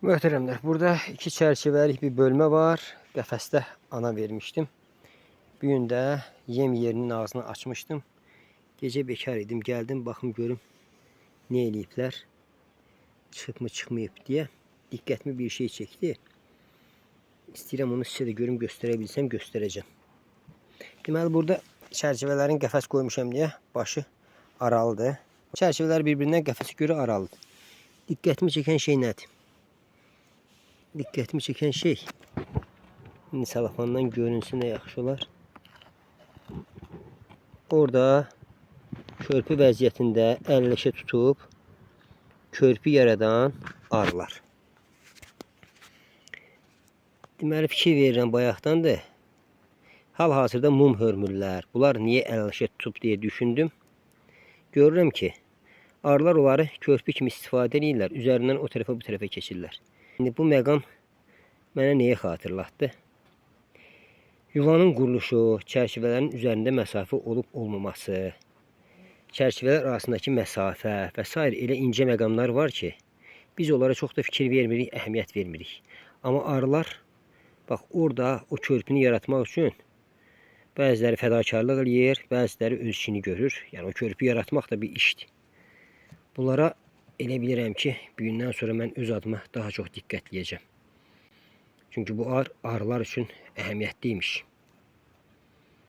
Möhtərəmlər, burada iki çərçivəlik bir bölmə var. Qəfəsdə ana vermişdim. Bu gün də yem yerinin ağzını açmışdım. Gecə bekar idim, gəldim, baxım görüm nə eləyiblər. Çıxıb mı, çıxmayıb deyə diqqətimi bir şey çəkdi. İstəyirəm onu sizə də görüm, göstərə bilsəm göstərəcəm. Deməli, burada çərçivələrin qəfəs qoymuşam deyə başı aralıdır. Çərçivələr bir-birindən qəfəsə görə aralıdır. Diqqətimi çəkən şey nədir? Diqqətimi çəkən şey, indi salafandan görünsün də yaxşı olar. Orada körpü vəziyyətində əlləşə tutub körpü yaradan arılar. Deməli, fikir verirəm bayaqdandır. Hal-hazırda mum hörmürlər. Bunlar niyə əlləşə tutub deyə düşündüm. Görürəm ki, arılar onları körpü kimi istifadə edirlər. Üzərindən o tərəfə bu tərəfə keçirlər. İndi bu məqam mənə nəyə xatırlatdı? Yuvanın quruluşu, çərçivələrin üzərində məsafə olub-olmaması, çərçivələr arasındakı məsafə və s. elə incə məqamlar var ki, biz onlara çox da fikir vermirik, əhəmiyyət vermirik. Amma arılar, bax orada o körpünü yaratmaq üçün bəziləri fədakarlıq eləyir, bəziləri öz işini görür. Yəni o körpü yaratmaq da bir işdir. Bunlara elə bilirəm ki, bu gündən sonra mən öz adıma daha çox diqqətləyəcəm. Çünki bu arılar üçün əhəmiyyətliymiş.